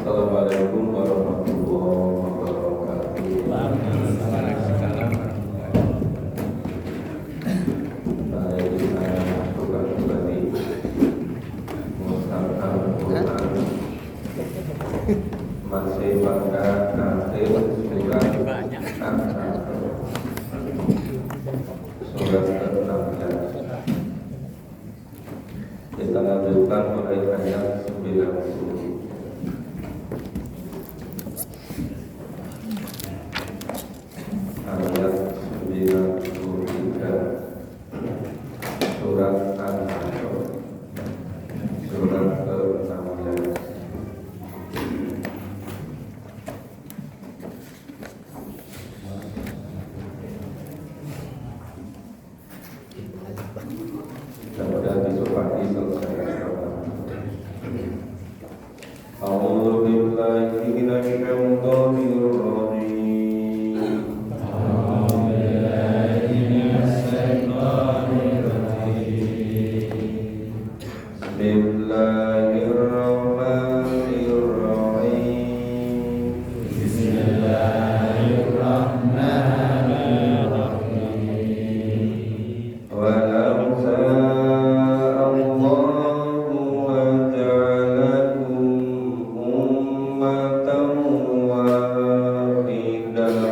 Assalamualaikum warahmatullahi wabarakatuh. Saya bukan pribadi mengucapkan Quran masih pada akhir surat An-Nahl, surat ke-16. Kita lanjutkan mulai ayat 90. Ayat 93 surat An-Nahl, surat ke-16. Sudah disepakati selesai. A'udzu billahi minasy syaithanir rajim. Bismillahirrahmanirrahim. Walau syaa Allahu laja'alakum ummatan wahidah.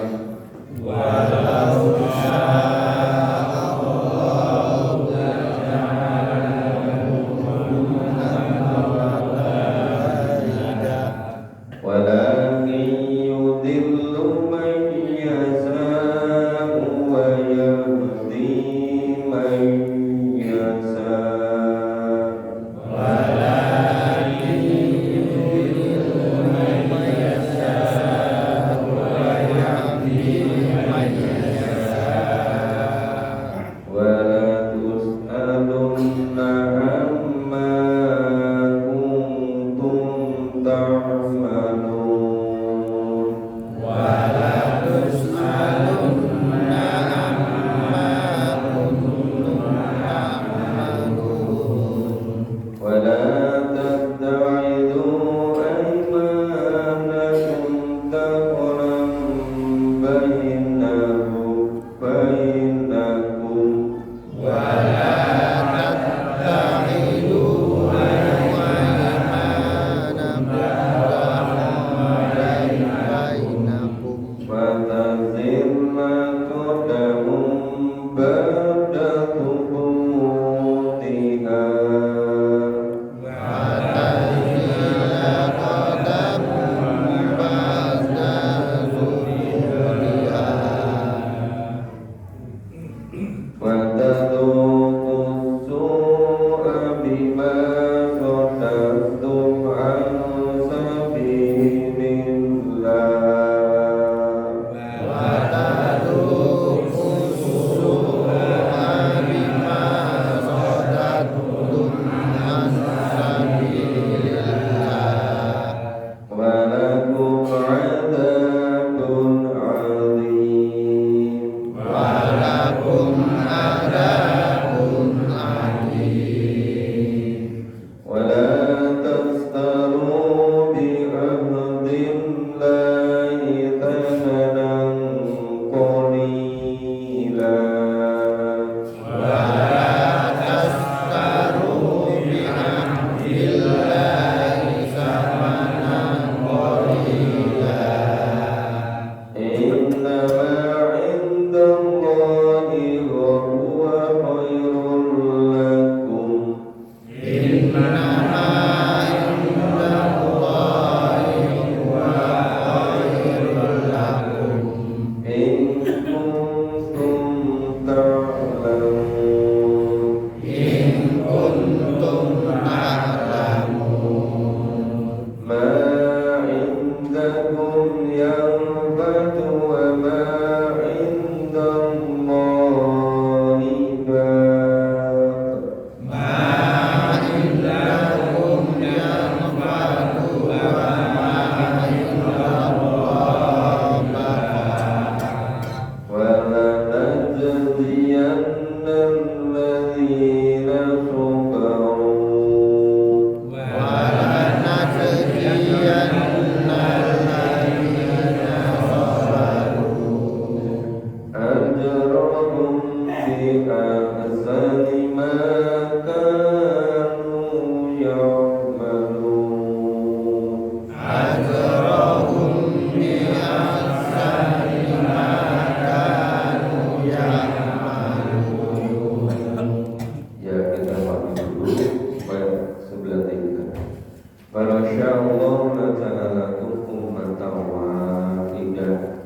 Walau sya'allahu laja'alakum ummatan wahidah.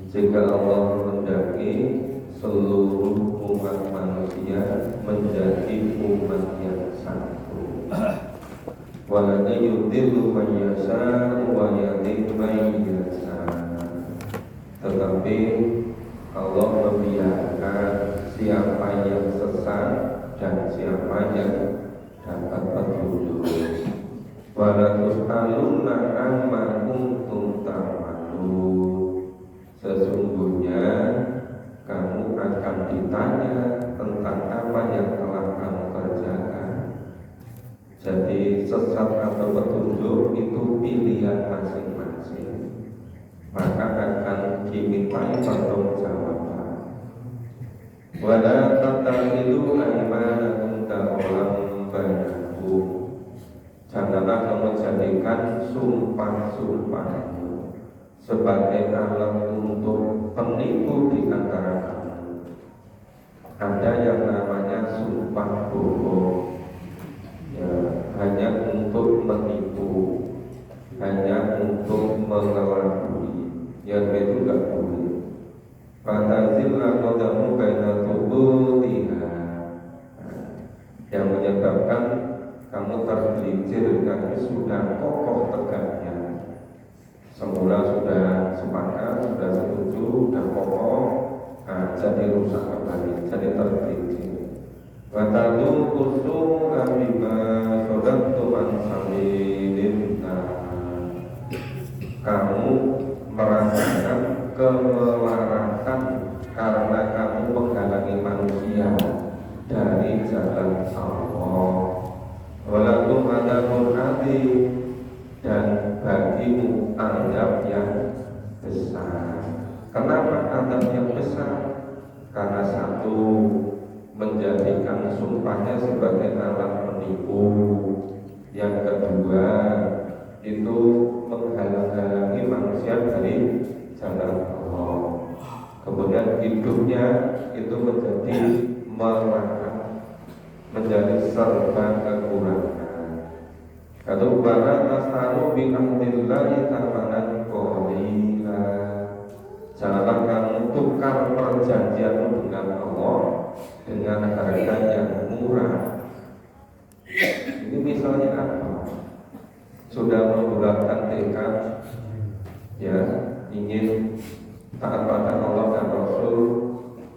Jika Allah menghendaki seluruh umat manusia menjadi umat yang satu. Wala yudhillu man yasha wa yahdi man yasha. Tetapi Allah membiarkan siapa yang sesat dan siapa yang dapat petunjuk. Wala tus'alunna amma kuntum ta'malun. Sesungguhnya kamu akan ditanya tentang apa yang telah kamu kerjakan. Jadi sesat atau petunjuk itu pilihan masing-masing, maka akan dimintai pertanggungjawaban. Wala tattakhidhu aymanakum da'walan bainakum. Janganlah kamu jadikan sumpah-sumpahmu sebagai alat untuk penipu di antara kamu. Ada yang namanya sumpah bohong, ya, hanya untuk menipu, hanya untuk mengelabui, yang itu enggak boleh. Fantazillah qadamu baina tubuhiha, yang menyebabkan kamu tergelincir karena sudah kokoh tegaknya. Semula sudah sepakat, sudah setuju, sudah kokoh, jadi rusak kembali, jadi tergelincir. Watadu kusum bima sodattum an sabilillah. Kamu merasakan kemelaratan karena kamu menghalangi manusia dari jalan Allah. Walakum adabun adzim, dan bagimu azab yang besar. Kenapa azab yang besar? Karena satu, menjadikan sumpahnya sebagai alat penipu. Yang kedua, itu menghalang-halangi manusia dari jalan Allah. Kemudian hidupnya itu menjadi melarat, menjadi serba kekurangan. Kata wala tasaru bi amdillahi tamanan qalila. Janganlah kamu tukar perjanjianmu dengan Allah dengan harga yang murah. Ini misalnya apa? Sudah membulatkan tekad, ya, ingin taat pada Allah dan Rasul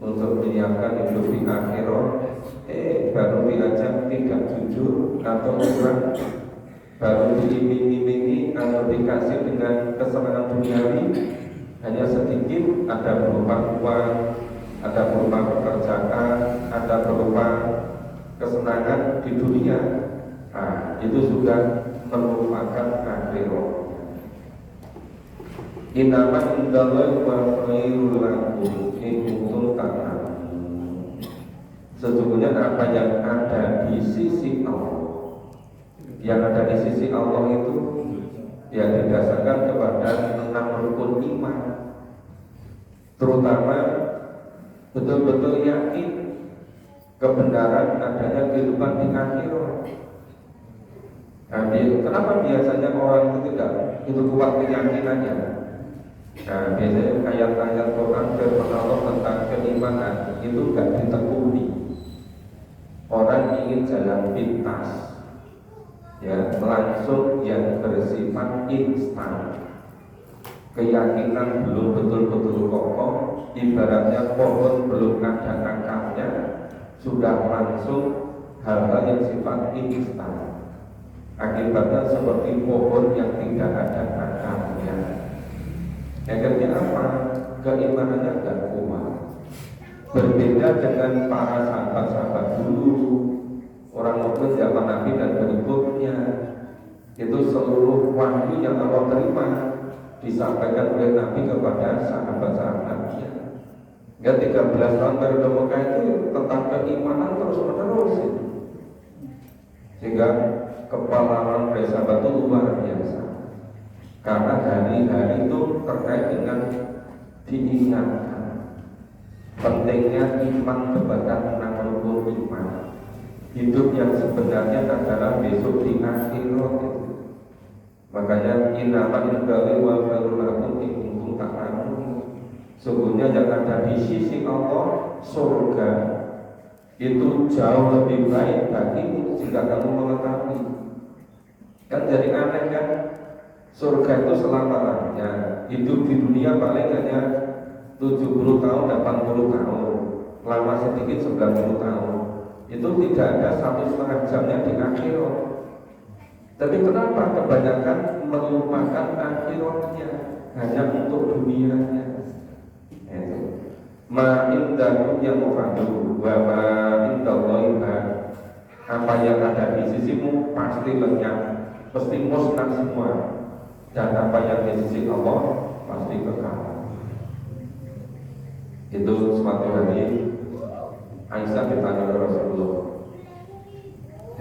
untuk menyiapkan hidup di akhirat, baru diajak tidak jujur atau curang, baru diiming-imingi atau dikasih dengan kesenangan duniawi hanya sedikit, ada berupa uang, ada berupa pekerjaan, ada berupa kesenangan di dunia. Itu sudah merupakan akhirat. Innaman indallahi wa khairul lakum in kuntum ta'lamun. Sesungguhnya apa yang ada di sisi Allah, yang ada di sisi Allah itu yang didasarkan kepada 6 rukun iman, terutama betul-betul yakin kebenaran adanya kehidupan di akhirat. Kenapa biasanya orang itu tidak itu kuat keyakinannya? Biasanya ayat-ayat Quran firman Allah tentang keimanan itu enggak ditekuni. Orang ingin jalan pintas, ya, langsung yang bersifat instan. Keyakinan belum betul-betul kokoh, ibaratnya pohon belum ada akarnya, sudah langsung hal-hal yang sifat instan. Akibatnya seperti pohon yang tidak ada akarnya. Akhirnya apa? Keimanannya tidak kuat. Berbeda dengan para sahabat-sahabat dulu, orang mukmin zaman Nabi dan berikutnya, itu seluruh wahyu yang Allah terima disampaikan oleh Nabi kepada sahabat-sahabatnya. Ya, 13 tahun baru Mekah itu tentang keimanan terus-menerus, sehingga kepalaran dari sahabat itu luar biasa. Karena hari-hari itu terkait dengan diingatkan pentingnya iman kepada 6 rukun iman. Hidup yang sebenarnya adalah besok di akhirat. Makanya innamal bali wa farulakum in kuntum ta'lamun. Sungguhnya yang ada di sisi Allah surga itu jauh lebih baik bagimu jika kamu mengetahui. Kan jadi aneh kan? Surga itu selama-lamanya, hidup di dunia paling hanya 70 tahun, 80 tahun, lama sedikit 90 tahun. Itu tidak ada 1,5 jamnya di akhirat. Tapi kenapa kebanyakan melupakan akhiratnya hanya untuk dunianya? Ma indakum yang mufadu wa ma indallahi ba. Apa yang ada di sisimu pasti lenyap, pasti musnah semua. Dan apa yang di sisi Allah pasti kekal. Itu suatu hari Aisyah bertanya kepada Rasulullah,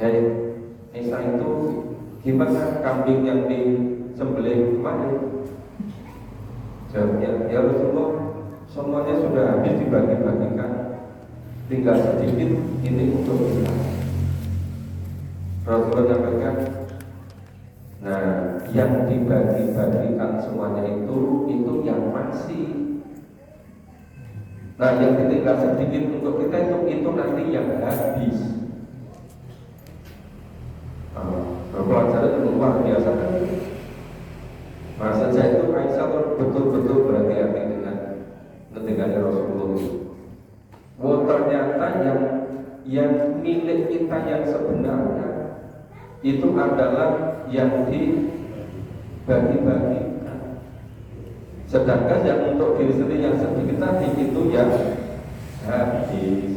"Hei, Aisyah itu gimana kambing yang disembelih kemarin?" Jawabnya, "Ya Rasulullah, semuanya sudah habis dibagi-bagikan, tinggal sedikit ini untuk kita." Rasulullah menyampaikan, nah yang dibagi-bagikan semuanya itu yang masih. Nah yang tinggal sedikit untuk kita itu nanti yang habis. Pelajaran itu luar biasa kan? Masa saya itu Aisyah betul-betul berhati-hati dengan ketinggalan Rasulullah. Oh ternyata yang milik kita yang sebenarnya itu adalah yang dibagi-bagikan. Sedangkan yang untuk diri sendiri yang sedikit tadi itu yang habis.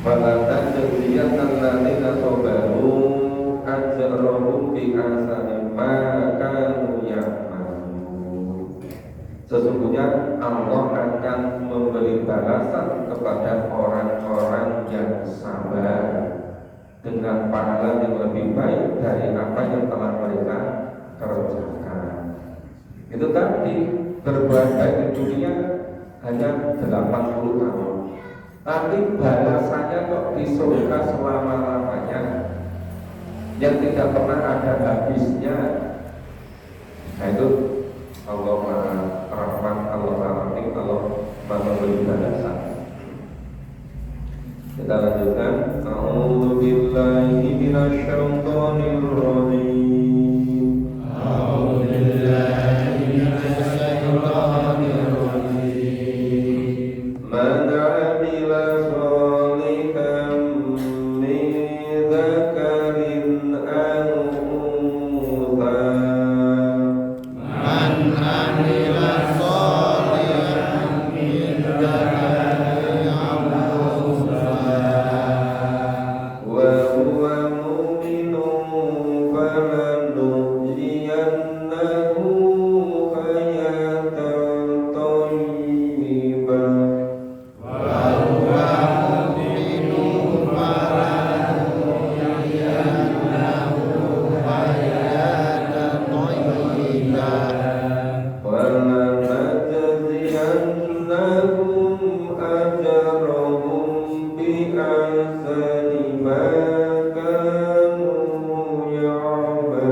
Walatan jadian alladziina sabaru ajrahum bi ahsani ma kanu ya'malun. Sesungguhnya Allah akan memberi balasan kepada orang-orang yang sabar dengan pahala yang lebih baik dari apa yang telah mereka kerjakan. Itu tadi berbuat baik di dunia hanya 80 tahun, tapi balasannya kok di surga selama-lamanya yang tidak pernah ada habisnya. Nah itu Allah Maha Rahman, Allah Maha Rahim, Allah Maha memberi balasan. Kita lanjutkan. A'udzu billahi minasy syaithanir rajim. A'udzu billahi minasy syaithanir rajim. Man 'amila shalihan min dzakarin aw untha. Man 'amila shalihan min dzakarin aw untha Wa huwa mu'minun falanuhyiyannahu hayatan thayyibah. wa huwa mu'minun falanuhyiyannahu hayatan thayyibah وَلَنَجْزِيَنَّهُمْ أَجْرَهُمْ بِأَحْسَنِ مَا كَانُوا يَعْمَلُونَ.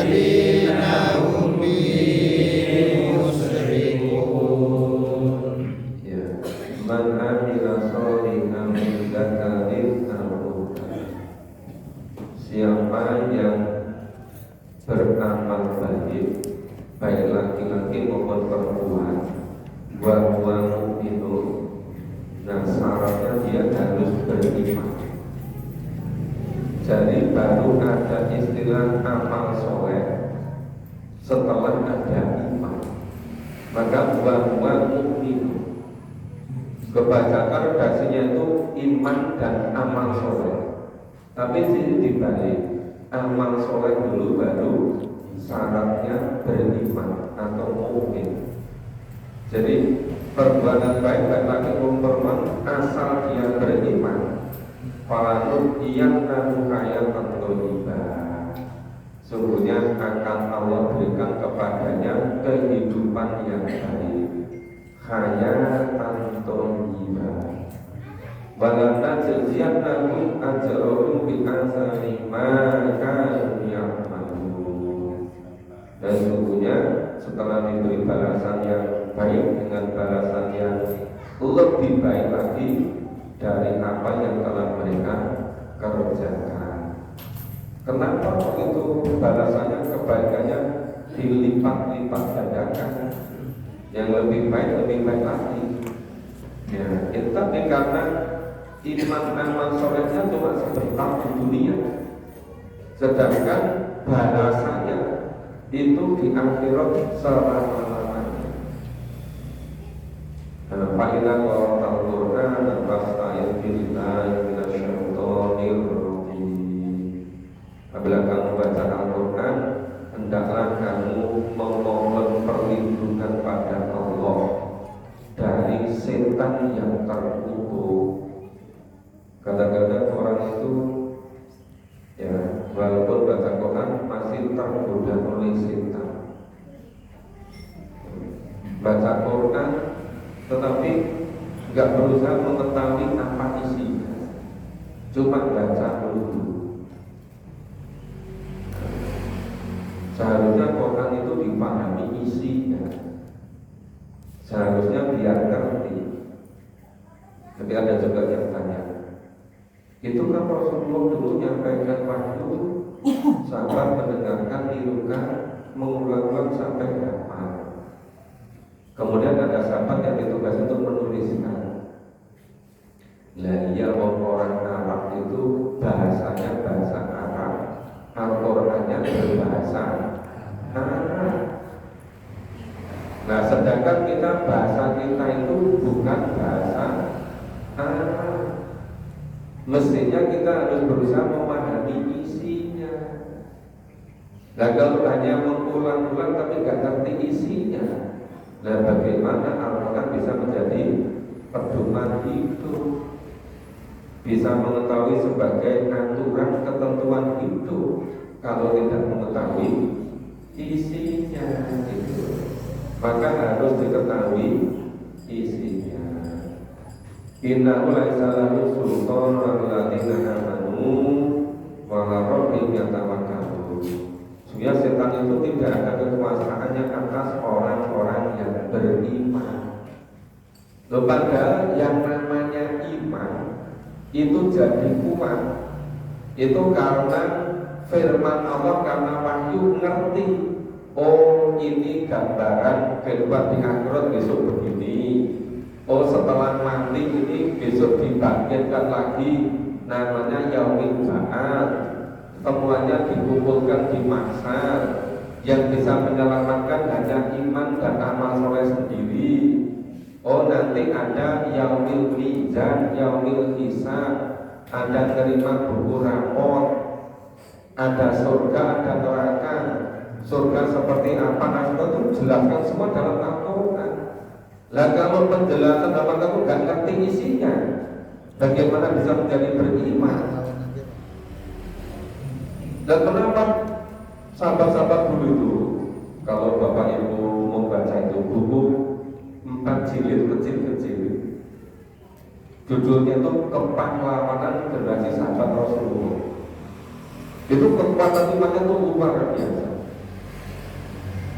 alladzina hum bihi musyrikun. Ya, man amila sholihan min dzakarin aw untha. Siapa yang beramal baik, baik laki-laki maupun perempuan, bahwa itu, nah syaratnya dia harus beriman. Jadi baru ada istilah amal soleh setelah ada iman. Maka bahwa mukmin kebacakan redaksinya itu iman dan amal soleh. Tapi sini dibalik, amal soleh dulu baru syaratnya beriman atau mukmin. Jadi perbuatan baik laki maupun perempuan asal dia beriman, falanut yang hayatan thayyibah, sungguhnya akan Allah berikan kepadanya kehidupan yang baik, hayatan thayyibah. Wala najziyannahum ajrahum bi ahsani ma kanu ya'malun. Dan sungguhnya setelah diberi balasan yang baik dengan balasan yang lebih baik lagi dari apa yang telah mereka kerjakan. Kenapa itu balasannya, kebaikannya dilipat-lipat gandakan? Yang lebih baik lagi. Ya, itu tapi karena iman amal solehnya cuma sebentar di dunia, sedangkan balasannya itu di akhirat selama-lamanya. Fa'idha qara'tal Qur'ana fasta'idz billahi minasyaitonir rajim. Apabila kamu baca Al-Qur'an, hendaklah kamu memohon perlindungan pada Allah dari setan yang terkutuk. Kadang-kadang orang itu ya walaupun baca Quran masih tergoda oleh setan. Baca Quran tetapi nggak berusaha mengetahui apa isinya, cuma baca dulu. Seharusnya Quran itu dipahami isinya, seharusnya biar ngerti. Tapi ada juga yang tanya, itu kan Rasulullah dulu nyampaikan wahyu, sahabat mendengarkan, nirukan, mengulang-ulang sampai hafal. Kemudian ada sahabat yang ditugas untuk menuliskan. Lah iya, orang Arab itu bahasanya bahasa Arab, Al-Qur'annya berbahasa Arab. Nah, sedangkan kita bahasa kita itu bukan bahasa Arab. Mestinya kita harus berusaha memahami isinya. Nah, kalau hanya mengulang-ulang tapi nggak ngerti isinya, nah bagaimana Al-Quran bisa menjadi pedoman hidup, bisa mengetahui sebagai aturan ketentuan hidup kalau tidak mengetahui isinya gitu. Maka harus diketahui isinya. Innahu laisa lahu sultan 'alal ladzina amanu wa 'ala rabbihim yatawakkalun. Sehingga setan itu tidak ada kekuasaannya atas orang-orang yang beriman. Loh, padahal yang namanya iman itu jadi kuat itu karena firman Allah, karena wahyu ngerti. Oh, ini gambaran kehidupan di akhirat besok begini. Oh, setelah mati ini besok dibangkitkan lagi, namanya yaumil ba'ats. Semuanya dikumpulkan di mahsyar. Yang bisa menyelamatkan hanya iman dan amal soleh sendiri. Oh, nanti ada yaumil mizan, yaumil hisab, ada terima buku rapor, ada surga, ada neraka. Surga seperti apa, nasib itu jelaskan semua dalam Al-Quran. Lah kalau penjelasan dalam Al-Quran nggak ngerti isinya, bagaimana bisa menjadi beriman? Dan kenapa sahabat-sahabat dulu itu, kalau bapak ibu membaca itu buku 4 jilid kecil-kecil, judulnya itu Kepahlawanan Generasi Sahabat Rasulullah. Itu kekuatan imannya itu luar biasa.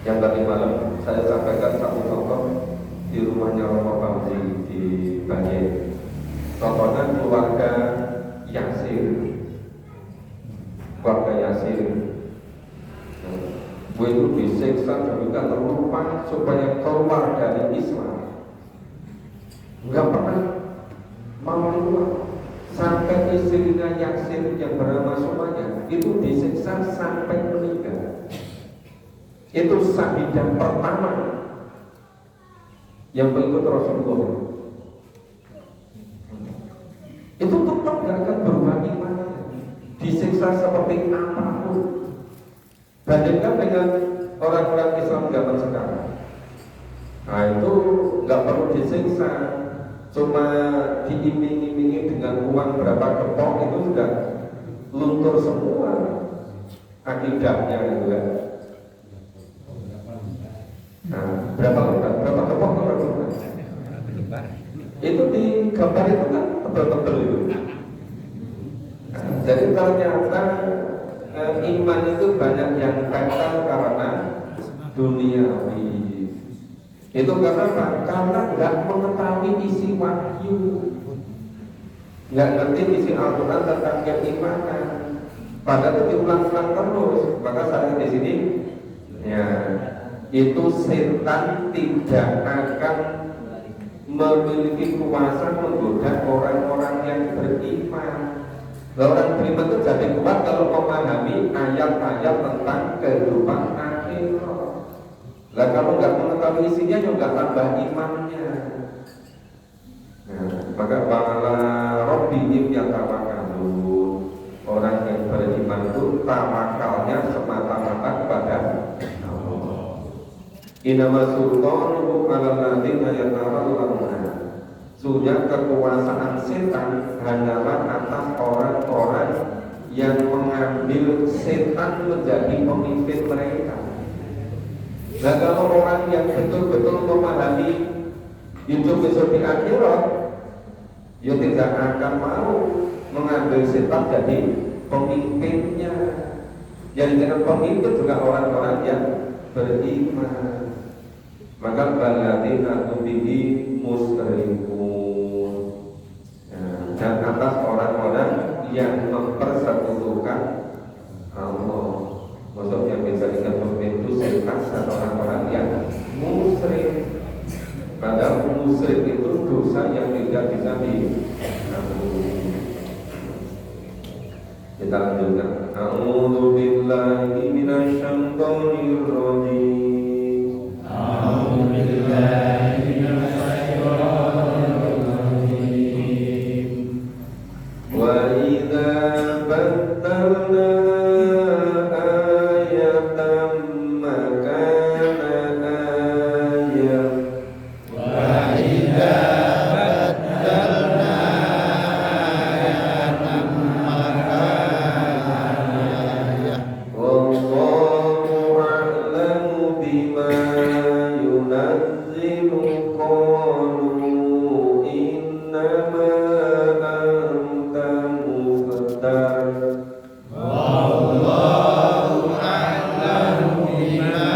Yang tadi malam saya sampaikan satu contoh di rumahnya Romo Fauzi di Banyen. Contohnya keluarga Yasir. Keluarga Yasir. Gue itu disiksa demikian rupa supaya keluar dari Islam. Enggak pernah mau keluar. Sampai istrinya Yasir yang bernama Sumaya itu disiksa sampai meninggal. Itu sahabat pertama yang mengikut Rasulullah. Itu tetap gak akan berubah imannya, disiksa seperti apapun. Bandingkan dengan orang-orang Islam zaman sekarang. Nah itu gak perlu disiksa, cuma diiming-imingi dengan uang berapa kepok itu sudah luntur semua akidahnya gitu kan. Nah, berapa kepok itu di gambar itu kan tebel-tebel itu. Nah, jadi ternyata iman itu banyak yang kekal karena duniawi. Itu karena apa? Karena nggak mengetahui isi wahyu, nggak ngerti isi Al-Quran tentang keimanan. Padahal itu diulang-ulang terus. Maka saya di sini ya itu setan tidak akan memiliki kuasa menggoda orang-orang yang beriman. Orang beriman itu jadi kuat kalau memahami ayat-ayat tentang kehidupan akhirat. Lah kalau nggak mengetahui isinya juga tambah imannya. Nah, maka bala Rabbihim yang tawakalun. Orang yang beriman itu tawakalnya semata-mata kepada Inama sultanuhu ala ladzina yatarallawna. Sungguh kekuasaan setan hanyalah atas orang-orang yang mengambil setan menjadi pemimpin mereka. Nah kalau orang yang betul-betul memahami hidup besok di akhirat, ya tidak akan mau mengambil setan jadi pemimpinnya. Yang dengan pemimpin juga orang-orang yang beriman. Maka baladina tubihi musyrikun, dan atas orang-orang yang mempersekutukan Allah. Maksudnya bisa dengan pemimpin itu setan dan orang-orang yang musyrik. Padahal musyrik itu dosa yang tidak bisa diampuni. Kita lanjutkan. A'udzu billahi minasyaitonir rajim. A'udzu billahi minasyaitonir rajim. Wa idza baddalna ayatan makana ayat. Wa idza baddalna ayatan wallahu a'lamu bima yunazzilu qalu innama anta muftar wallahu a'lamu bima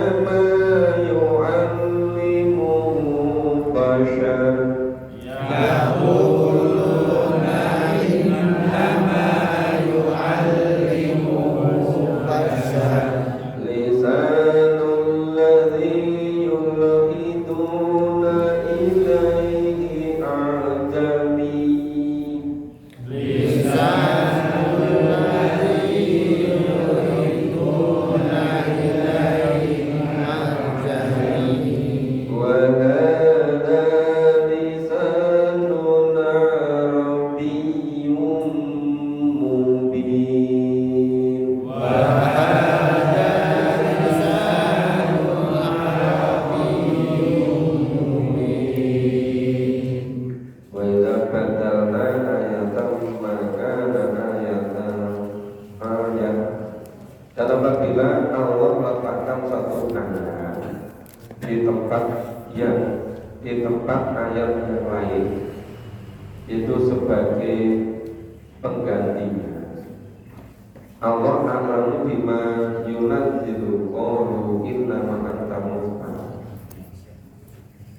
innama yu'allimuhu bashar yaquluna innama yu'allimuhu bashar lisanul ladzi yulhiduna ilaihi a'jami lisanul ladzi yu'allimuuna ilaihi a'jami wa hadza lisanun arabiyyun mubin wa hadza lisanun arabiyyun mubin wa idza badalna ayatan makana ayatan ayat dan apabila Allah meletakkan satu ayat di tempat ayat yang lain itu sebagai penggantinya. Allah a'lamu bima yunazzilu qalu innama anta muftar.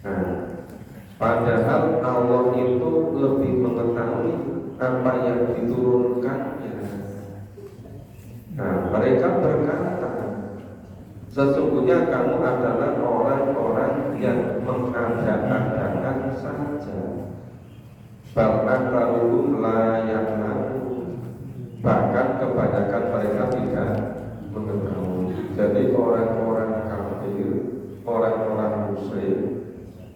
Nah, padahal Allah itu lebih mengetahui apa yang diturunkannya. Nah, mereka berkata, sesungguhnya kamu adalah orang-orang yang mengada-adakan saja. Bahkan kalau layak bahkan kebanyakan mereka tidak mengetahui. Jadi orang-orang kafir, orang-orang musyrik,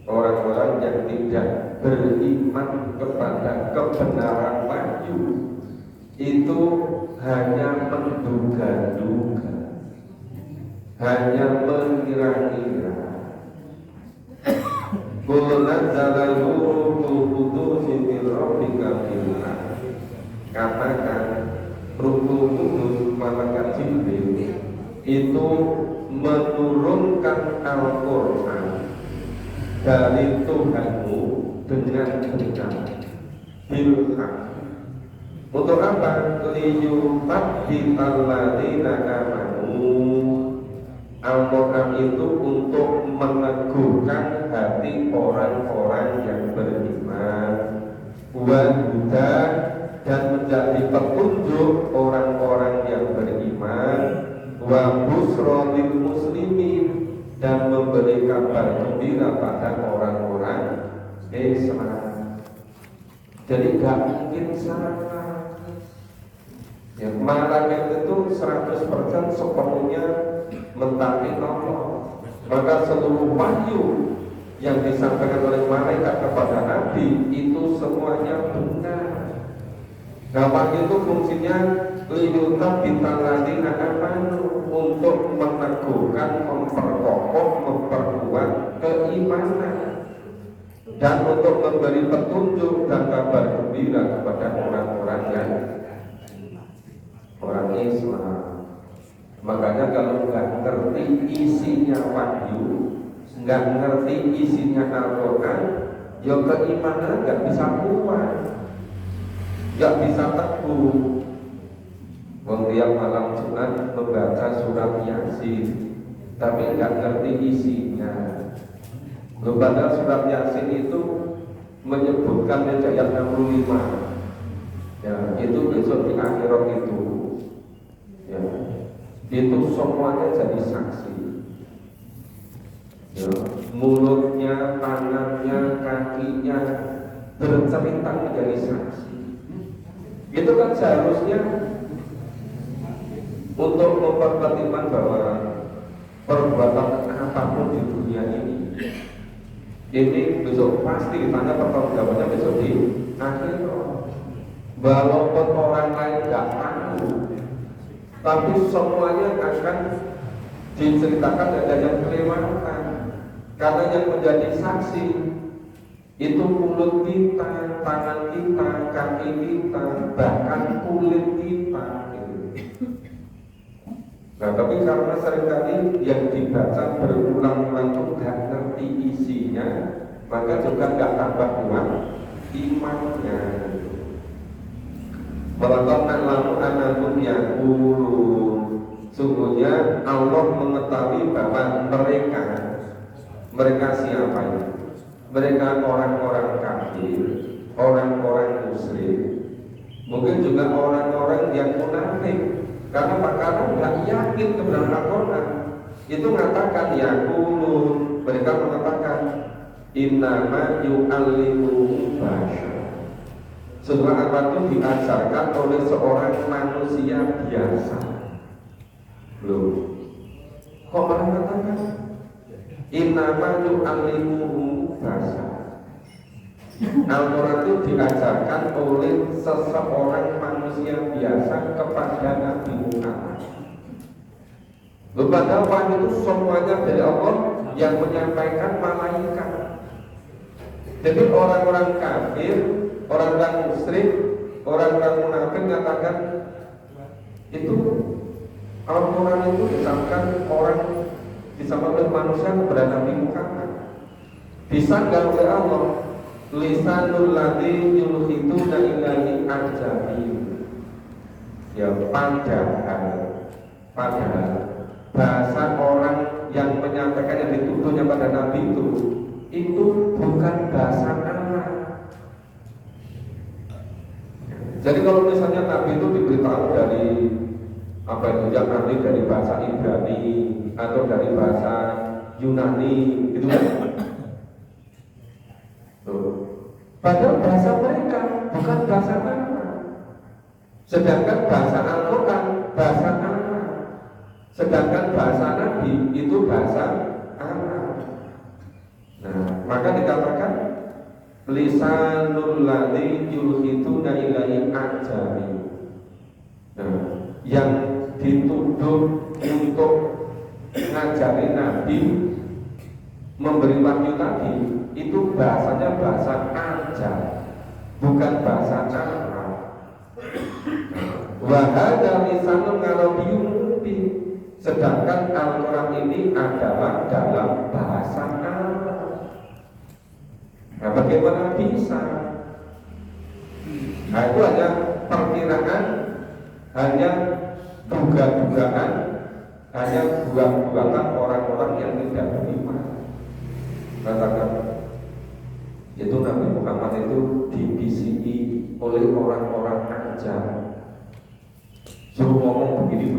orang-orang yang tidak beriman kepada kebenaran wahyu itu hanya menduga-duga, hanya mengira-ngira. Qul nazzala ruhul qudus min rabbika bil haqq. Katakan Ruhul Kudus malaikat Jibril itu menurunkan Al-Quran dari Tuhanmu dengan benar bil haqq. Untuk apa? Liyutabbital ladzina amanu. Al-Quran itu untuk meneguhkan hati orang-orang yang beriman, wa huda, dan menjadi petunjuk orang-orang yang beriman, wa busra lil muslimin, dan memberi kabar gembira pada orang-orang Islam. Jadi gak mungkin salah. Ya, malaikat itu 100% sepenuhnya mentaati Allah. Maka seluruh wahyu yang disampaikan oleh malaikat kepada Nabi itu semuanya benar. Nah, wahyu itu fungsinya liyutabbital ladzina amanu, untuk meneguhkan, memperkokoh, memperkuat keimanan, dan untuk memberi petunjuk dan kabar gembira kepada orang-orang yang orang Islam. Makanya kalau nggak ngerti isinya wahyu, nggak ngerti isinya Al-Quran, ya keimanan nggak bisa kuat, nggak bisa teguh. Tiap malam Jumat membaca surat Yasin, tapi nggak ngerti isinya. Padahal surat Yasin itu menyebutkan ayat 65. Ya, itu besok di akhirat itu. Ya, itu semuanya jadi saksi. Ya, mulutnya, tangannya, kakinya bercerita menjadi saksi. Itu kan seharusnya untuk memperhatikan bahwa perbuatan apapun di dunia ini besok pasti ditanya pertanggungjawabannya besok di akhirat. Walaupun orang lain nggak tahu, tapi semuanya akan diceritakan ada yang kelewatan. Karena yang menjadi saksi itu mulut kita, tangan kita, kaki kita, bahkan kulit kita. Nah, tapi karena seringkali yang dibaca berulang-ulang itu nggak ngerti isinya, maka juga nggak tambah kuat imannya. Walaqad na'lamu annakum yaqulun, Sungguhnya Allah mengetahui bahwa mereka siapa itu? Mereka orang-orang kafir, orang-orang musyrik, mungkin juga orang-orang yang munafik. Karena karena nggak yakin kebenaran Al-Quran. Itu mengatakan yaqulun, mereka mengatakan innama yu'allimu bashar. Setelah apa itu diajarkan oleh seorang manusia biasa. Loh, kok malah katakan innama yu'allimu bashar? Al-Quran itu diajarkan oleh seseorang manusia biasa kepada Nabi Muhammad. Padahal wahyu itu semuanya dari Allah yang menyampaikan malaikat. Jadi orang-orang kafir, orang-orang musyrik, orang-orang munafik mengatakan itu Al-Quran itu disampaikan oleh manusia kepada Nabi Muhammad. Disangka oleh Allah lisanul ladzi yulhiduna ilaihi ajami. Ya padahal bahasa orang yang menyampaikan yang dituduhnya pada Nabi itu bukan bahasa Arab. Jadi kalau misalnya Nabi itu diberitahu dari apa itu yang nanti dari bahasa Ibrani atau dari bahasa Yunani gitu kan? Padahal bahasa mereka bukan bahasa Arab. Sedangkan bahasa Al-Quran bahasa Arab. Sedangkan bahasa Nabi itu bahasa Arab. Nah, maka dikatakan lisanul ladzi yulhiduna ilaihi ajami. Nah, yang dituduh untuk ngajari Nabi memberi wahyu tadi itu bahasanya bahasa ajam, bukan bahasa Arab. Wa hadza lisanun arabiyyun mubin. Sedangkan Al-Quran ini adalah dalam bahasa Arab. Nah, bagaimana bisa? Nah, itu hanya perkiraan, hanya duga-dugaan, hanya buat-buatan orang-orang yang tidak beriman. Katakan, itu Nabi Muhammad itu dibisiki oleh orang-orang ajam, suruh ngomong begini.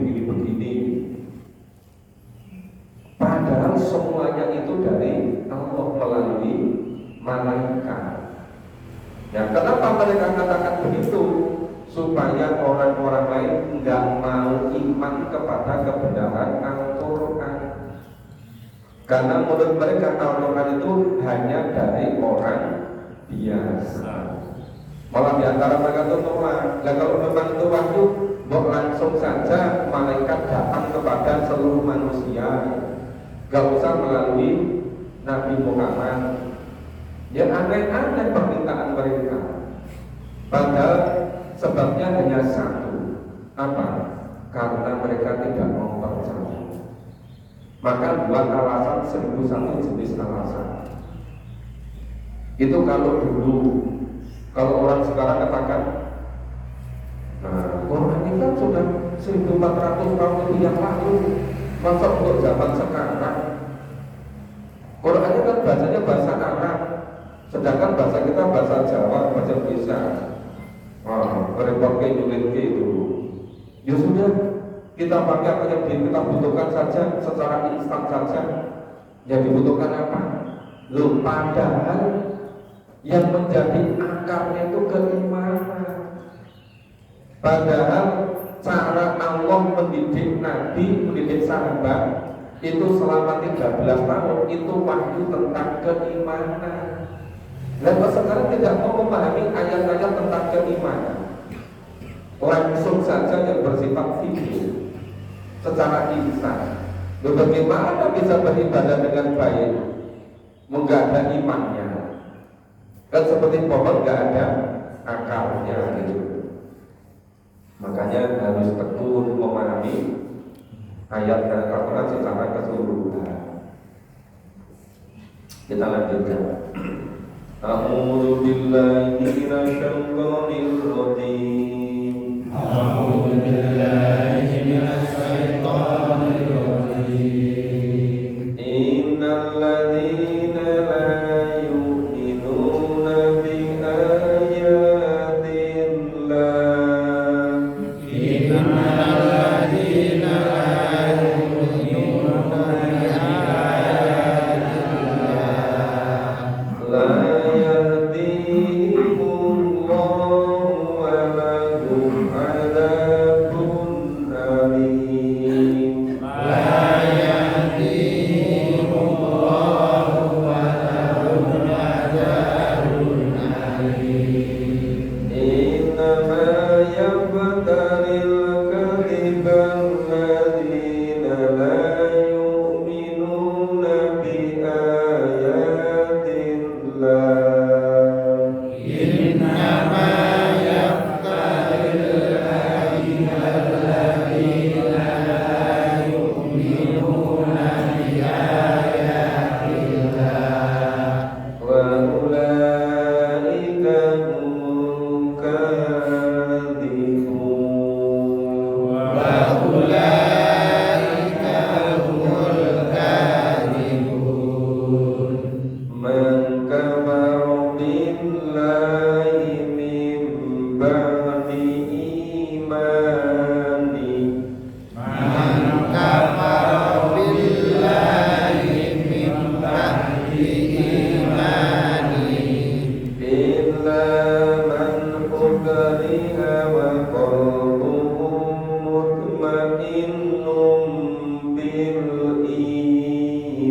Padahal semuanya itu dari Allah melalui malaikat. Ya, kenapa mereka katakan begitu? Supaya orang-orang lain nggak mau iman kepada kebenaran Al-Quran. Karena menurut mereka Al-Quran itu hanya dari orang biasa. Malah diantara mereka itu nolak. Dan kalau memang itu wahyu, langsung saja malaikat datang kepada seluruh manusia. Gak usah melalui Nabi Muhammad. Ya aneh-aneh permintaan mereka. Padahal sebabnya hanya satu. Apa? Karena mereka tidak mau percaya. Maka buat alasan 1001 jenis alasan. Itu kalau dulu. Kalau orang sekarang katakan, nah Quran ini kan sudah 1400 tahun lebih yang lalu. Masa untuk zaman sekarang Quran itu kan bahasanya bahasa Arab, sedangkan bahasa kita bahasa Jawa, bahasa Indonesia. Repot ke itu. Ya sudah, kita pakai apa yang kita butuhkan saja, secara instan saja. Yang dibutuhkan apa? Loh, padahal yang menjadi akarnya itu keimanan. Padahal cara Allah mendidik Nabi, mendidik sahabat itu selama 13 tahun itu wahyu tentang keimanan. Lalu sekarang tidak mau memahami ayat-ayat tentang keimanan, langsung saja yang bersifat fikih secara instan. Bagaimana bisa beribadah dengan baik nggak ada imannya? Kan seperti pohon nggak ada akarnya gitu. Makanya harus tekun memahami ayat Al-Quran secara keseluruhan. Kita lanjutkan. A'udzu billahi minasyaitonir rajim. A'udzu billahi minasyaitonir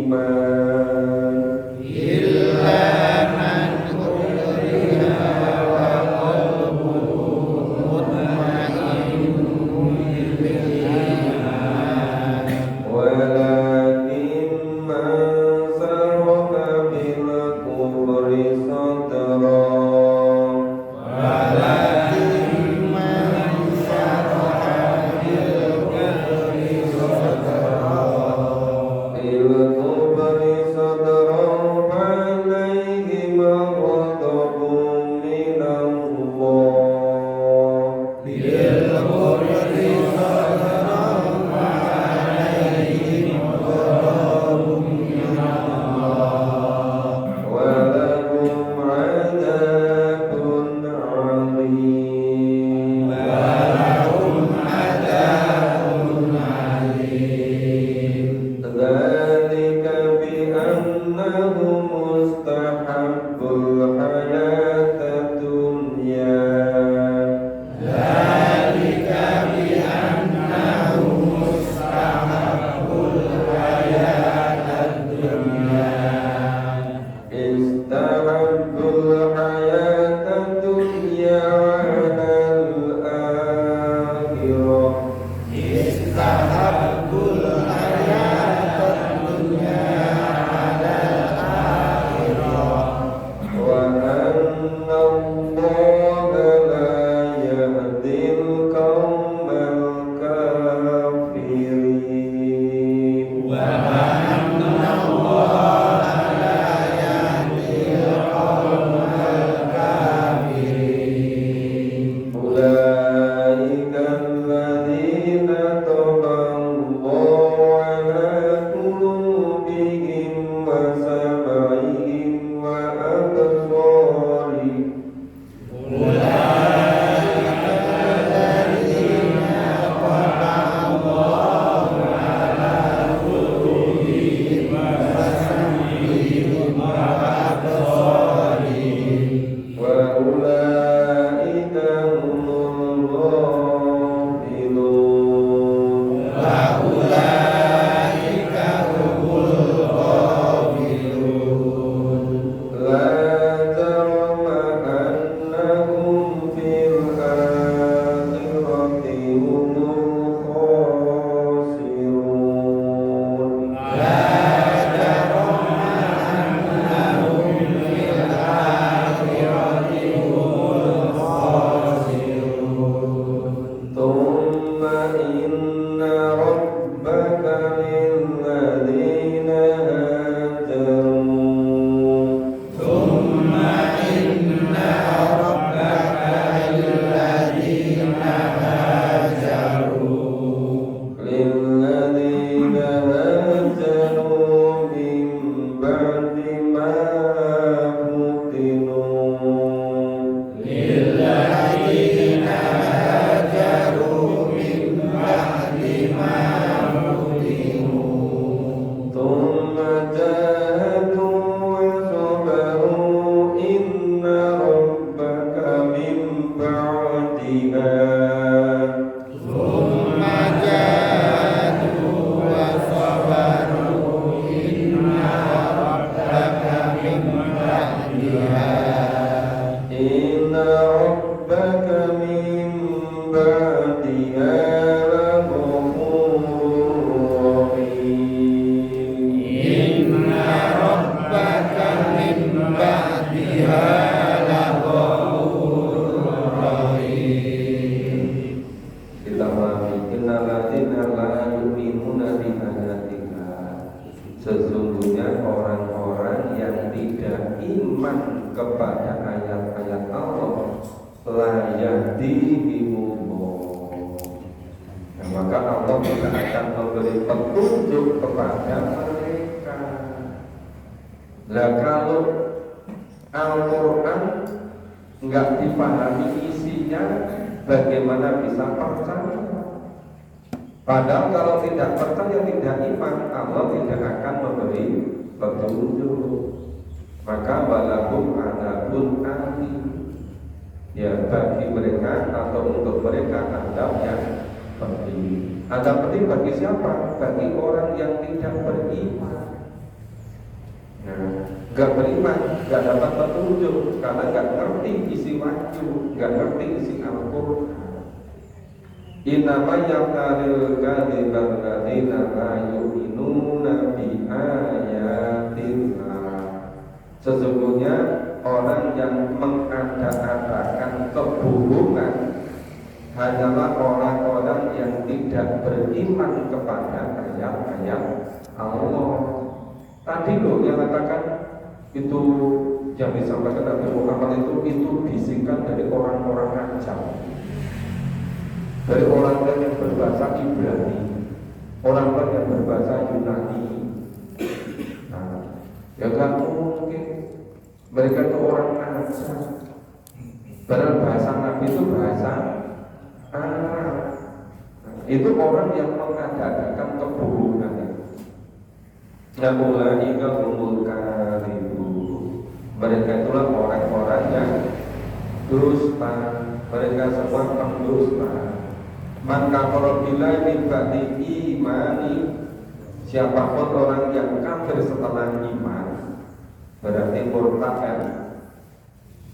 beriman illa man ukriha wa qalbuhu mutmainnun bil iman walakin man saraka bil kufri sadra Sesungguhnya orang-orang yang tidak iman kepada ayat-ayat Allah la yahdihimullah. Nah, maka Allah tidak akan memberi petunjuk kepada mereka. Nah, kalau Al-Quran nggak dipahami isinya, bagaimana bisa percaya? Padahal kalau tidak percaya, tidak iman, Allah tidak akan memberi petunjuk. Maka walahum adabun alim. Ya, bagi mereka atau untuk mereka adab yang pedih. Adab pedih bagi siapa? Bagi orang yang tidak beriman. nggak beriman, nggak dapat petunjuk karena nggak ngerti isi wahyu, nggak ngerti isi Al-Quran. Innama yaqalil kadzibal ladzina la yu'minuna bi ayatillah. Sesungguhnya orang yang mengada-adakan kebohongan hanyalah orang-orang yang tidak beriman kepada ayat-ayat Allah. Tadi loh yang katakan itu yang disampaikan Nabi Muhammad itu bisikan dari orang-orang ajam, dari orang-orang yang berbahasa Ibrani, orang-orang yang berbahasa Yunani. Nah, ya kan mungkin mereka itu orang ajam, padahal bahasa Nabi itu bahasa Arab. Itu orang yang mengada-adakan kebohongan. Ulaika humul kadhibun. Mereka itulah orang-orang yang dusta. Mereka semua pendusta. Man kafara billahi min ba'di imani. Siapapun orang yang kafir setelah iman berarti murtad.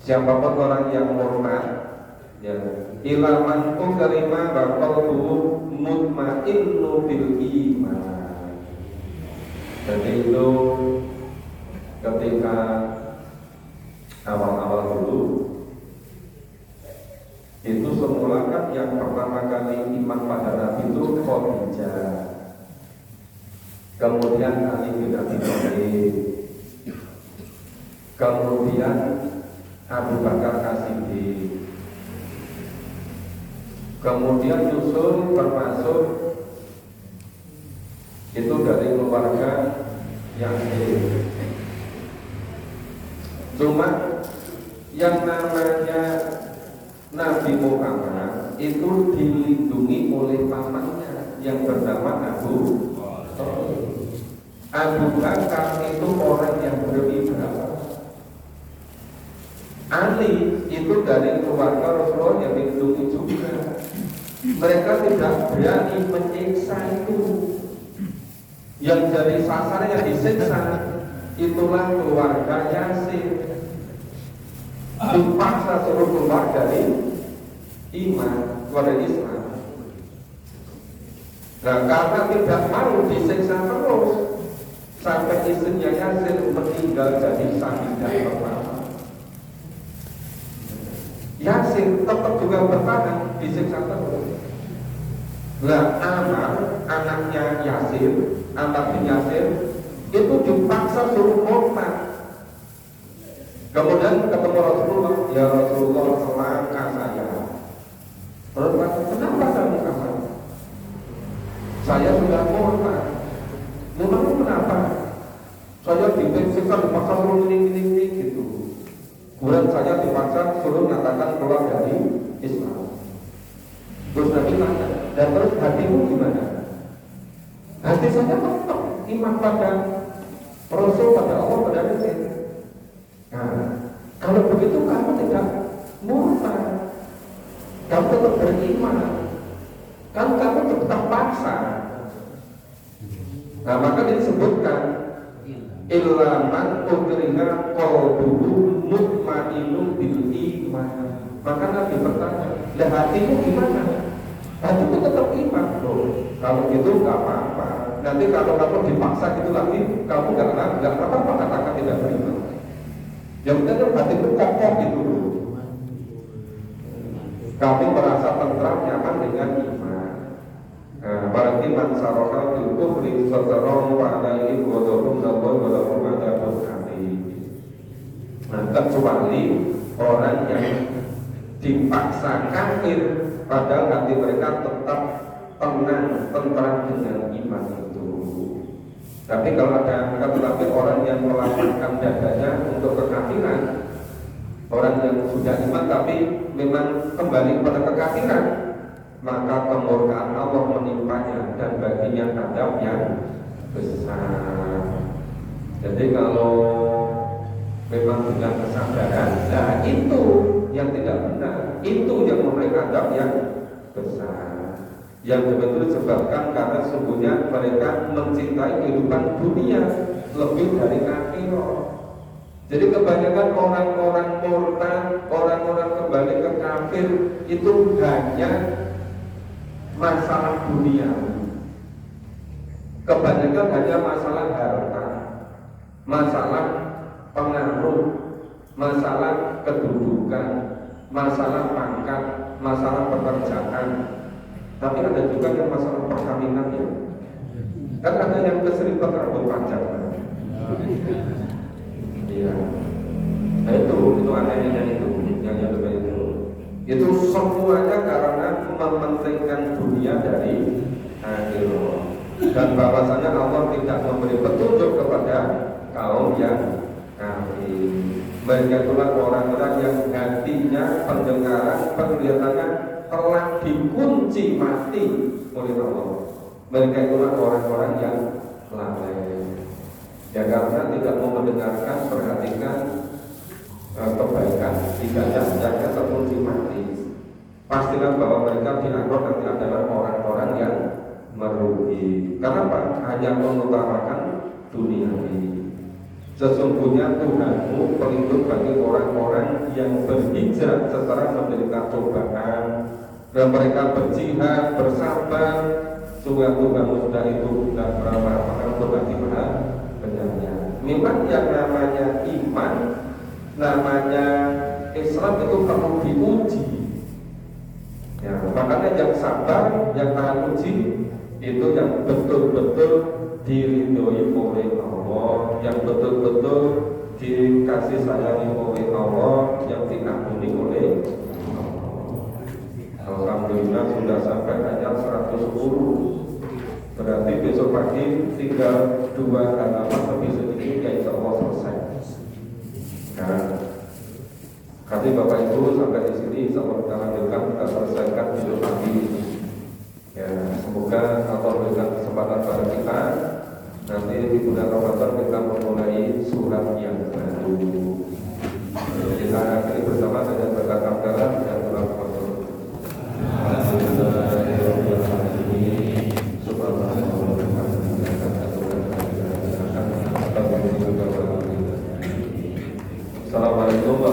Siapapun orang yang murtad, ya, ilaman ukrima baqalbu mutmainnu bil iman. Jadi itu ketika awal-awal dulu itu semula kan yang pertama kali iman pada Nabi itu Khadijah, kemudian Ali bin Abi Thalib, kemudian Abu Bakar As-Siddiq, kemudian nyusul termasuk itu dari keluarga yang cuma yang namanya Nabi Muhammad itu dilindungi oleh pamannya yang bernama Abu Thalib. Abu Bakar itu orang yang beribadah. Ali itu dari keluarga Rasulullah yang dilindungi juga. Mereka tidak berani menyiksa itu. Yang jadi sasaran yang disiksa itulah keluarga Yasir. Dipaksa suruh keluar dari iman, keluar dari Islam. Nah, karena tidak mau disiksa terus sampai istrinya Yasir meninggal jadi sahidah pertama. Yasir tetap juga bertahan disiksa terus. Nah, anaknya Yasir, anak bin Yasir itu dipaksa suruh murtad. Kemudian ketemu Rasulullah, ya Rasulullah selangkah saya. Rasulullah, kenapa kamu kasar? Saya sudah murtad. Memang kenapa? Saya dipaksa suruh ini gitu. Kemudian saya dipaksa suruh mengatakan keluar dari Islam. Terus Nabi tanya, dan terus hatimu gimana? Hati saya tetap iman pada Rasul, pada Allah, pada Rasul. Nah, kalau begitu kamu tidak murtad, kamu tetap beriman, kan kamu tetap paksa. Nah, maka disebutkan ilaman ukriha qalbuhu mutmainnun bil iman. Maka Nabi bertanya, lah hatimu gimana? Hatimu tetap iman loh. Kalau gitu nggak apa-apa. Nanti kalau kamu dipaksa gitu lagi, kamu nggak apa-apa katakan tidak beriman. Yang penting hatimu kokoh gitu loh. Kami merasa tentram nyaman dengan iman. Berarti mansarokal bil kufri sadarong wa alaihi ghadabun lahu wa lahum adzabun alim. Nah, kecuali orang yang dipaksa kafir padahal hati mereka tetap tenang, tentram dengan iman itu. Tapi kalau ada tetapi orang yang melapangkan dadanya untuk kekafiran, orang yang sudah iman tapi memang kembali pada kekafiran, maka kemurkaan Allah menimpanya dan baginya adab yang besar. Jadi kalau memang dengan kesadaran, nah itu yang tidak benar, itu yang memberi adab yang besar, yang betul-betul disebabkan karena sungguhnya mereka mencintai kehidupan dunia lebih dari akhirat. Jadi kebanyakan orang-orang murtad, orang-orang kembali ke kafir itu hanya masalah dunia. Kebanyakan hanya masalah harta, masalah pengaruh, masalah kedudukan, masalah pangkat, masalah pekerjaan. Tapi ada juga yang masalah perkawinan ya. Kan ada yang keseripet rambut panjang. Iya. Nah itu anehnya itu, yang itu. Itu semuanya karena mementingkan dunia dari akhirat. Dan bahwasanya Allah tidak memberi petunjuk kepada kaum yang kafir. Mereka itulah orang-orang yang hatinya, pendengaran, penglihatannya telah dikunci mati oleh Allah. Mereka itulah orang-orang yang lalai. Ya karena tidak mau mendengarkan, perhatikan kebaikan, tidak jaga terkunci mati. Pastilah bahwa mereka di akhirat nanti adalah orang-orang yang merugi. Kenapa? Hanya mengutamakan dunia ini. Sesungguhnya Tuhanmu pelindung bagi orang-orang yang berhijrah setelah menderita cobaan, dan mereka berjihad, bersabar. Sungguh Tuhanmu sudah itu dan berapa untuk hati benar. Memang yang namanya iman, namanya Islam itu perlu diuji. Ya, makanya yang sabar, yang tahan uji itu yang betul-betul diridhoi oleh Allah, yang betul-betul dikasih sayangi oleh Allah, yang diampuni oleh Allah. Alhamdulillah sudah sampai ayat 110. Berarti besok pagi tinggal 2 halaman lebih sedikit ya insya Allah selesai. Nah, kami Bapak Ibu sampai di sini insya Allah kita lanjutkan, kita selesaikan hidup pagi. Ya, semoga Allah berikan kesempatan pada kita. Nanti di bulan Ramadan kita memulai surat yang baru. Kita akhiri bersama dengan berkat hamdalah dan doa kepada Assalamualaikum warahmatullahi wabarakatuh.